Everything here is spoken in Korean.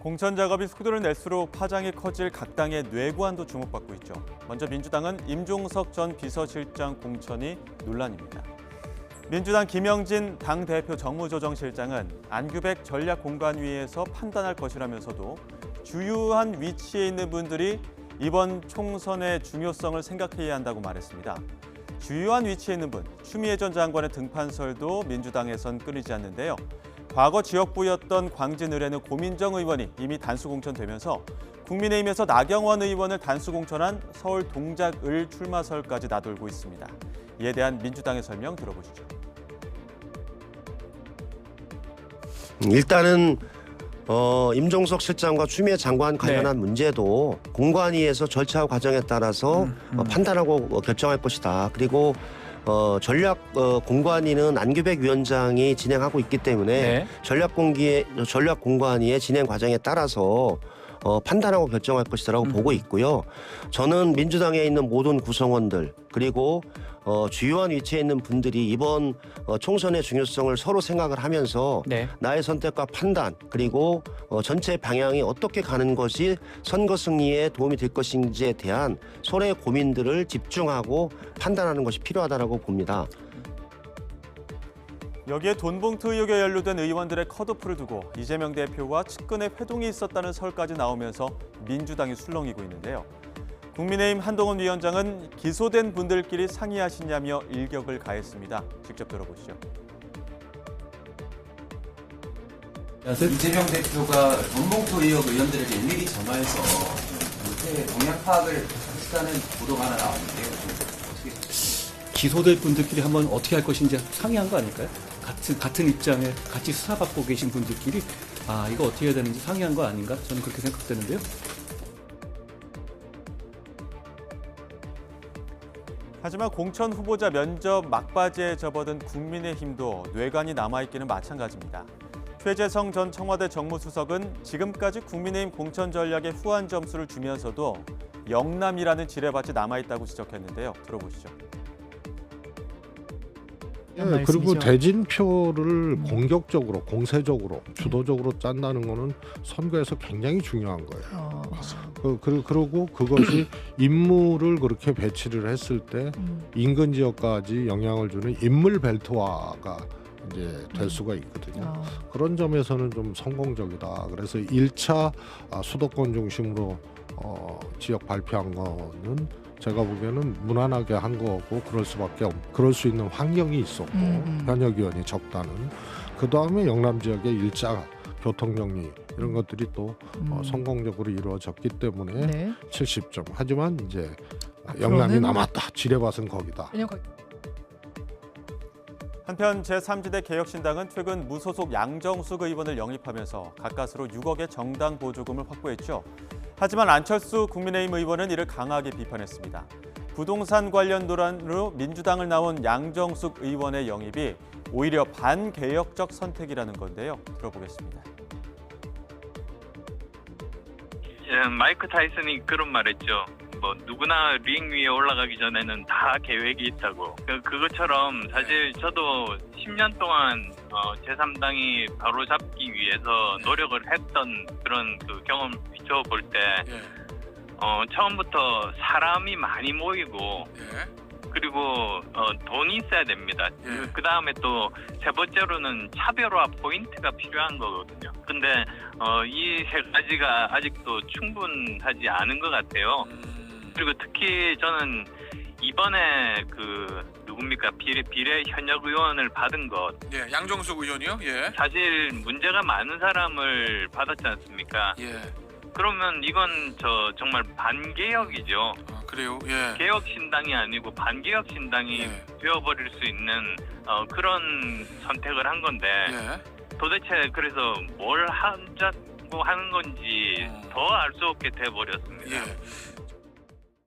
공천 작업이 속도를 낼수록 파장이 커질 각 당의 뇌관도 주목받고 있죠. 먼저 민주당은 임종석 전 비서실장 공천이 논란입니다. 민주당 김영진 당대표 정무조정실장은 안규백 전략공관위에서 판단할 것이라면서도 주요한 위치에 있는 분들이 이번 총선의 중요성을 생각해야 한다고 말했습니다. 주요한 위치에 있는 분, 추미애 전 장관의 등판설도 민주당에선 끊이지 않는데요. 과거 지역구였던 광진 의뢰는 고민정 의원이 이미 단수 공천되면서 국민의힘에서 나경원 의원을 단수 공천한 서울 동작을 출마설까지 나돌고 있습니다. 이에 대한 민주당의 설명 들어보시죠. 일단은 임종석 실장과 추미애 장관 관련한 문제도 공관위에서 절차 과정에 따라서 판단하고 결정할 것이다. 그리고 전략 공관위는 안규백 위원장이 진행하고 있기 때문에 전략 공관위의 진행 과정에 따라서 판단하고 결정할 것이라고 보고 있고요. 저는 민주당에 있는 모든 구성원들 그리고 주요한 위치에 있는 분들이 이번 총선의 중요성을 서로 생각을 하면서 나의 선택과 판단 그리고 전체 방향이 어떻게 가는 것이 선거 승리에 도움이 될 것인지에 대한 서로의 고민들을 집중하고 판단하는 것이 필요하다고 봅니다. 여기에 돈봉투 의혹에 연루된 의원들의 컷오프를 두고 이재명 대표와 측근의 회동이 있었다는 설까지 나오면서 민주당이 술렁이고 있는데요. 국민의힘 한동훈 위원장은 기소된 분들끼리 상의하시냐며 일격을 가했습니다. 직접 들어보시죠. 이재명 대표가 돈봉투 의혹 의원들에게 일일이 전화해서 공약 파악을 했다는 보도가 하나 나왔는데요. 기소될 분들끼리 한번 어떻게 할 것인지 상의한 거 아닐까요? 같은 입장에 같이 수사받고 계신 분들끼리 이거 어떻게 해야 되는지 상의한 거 아닌가? 저는 그렇게 생각되는데요. 하지만 공천 후보자 면접 막바지에 접어든 국민의힘도 뇌관이 남아있기는 마찬가지입니다. 최재성 전 청와대 정무수석은 지금까지 국민의힘 공천 전략에 후한 점수를 주면서도 영남이라는 지뢰밭이 남아있다고 지적했는데요. 들어보시죠. 네, 그리고 대진표를 공격적으로, 공세적으로, 주도적으로 짠다는 거는 선거에서 굉장히 중요한 거예요. 그리고 그것이 인물을 그렇게 배치를 했을 때 인근 지역까지 영향을 주는 인물 벨트화가 이제 될 수가 있거든요. 그런 점에서는 좀 성공적이다. 그래서 1차 수도권 중심으로 지역 발표한 거는 제가 보기에는 무난하게 한 거고 그럴 수 있는 환경이 있었고 현역 의원이 적다는 그 다음에 영남 지역의 1차 교통정리 이런 것들이 또 성공적으로 이루어졌기 때문에 70점. 하지만 이제 영남이 남았다. 지뢰밭은 거기다. 한편 제3지대 개혁신당은 최근 무소속 양정숙 의원을 영입하면서 가까스로 6억의 정당 보조금을 확보했죠. 하지만 안철수 국민의힘 의원은 이를 강하게 비판했습니다. 부동산 관련 논란으로 민주당을 나온 양정숙 의원의 영입이 오히려 반개혁적 선택이라는 건데요. 들어보겠습니다. 마이크 타이슨이 그런 말했죠. 누구나 링 위에 올라가기 전에는 다 계획이 있다고. 그것처럼 사실 저도 10년 동안 제3당이 바로잡기 위해서 노력을 했던 그런 그 경험 비춰볼 때 처음부터 사람이 많이 모이고 그리고 돈이 있어야 됩니다. 그 다음에 또 세 번째로는 차별화 포인트가 필요한 거거든요. 근데 이 세 가지가 아직도 충분하지 않은 것 같아요. 그리고 특히 저는 이번에 누굽니까 비례 현역 의원을 받은 것. 양정숙 의원이요? 사실 문제가 많은 사람을 받았지 않습니까? 그러면 이건 정말 반개혁이죠. 그래요? 개혁 신당이 아니고 반개혁 신당이 되어버릴 수 있는 그런 선택을 한 건데 도대체 그래서 뭘 하자고 하는 건지 더 알 수 없게 돼버렸습니다.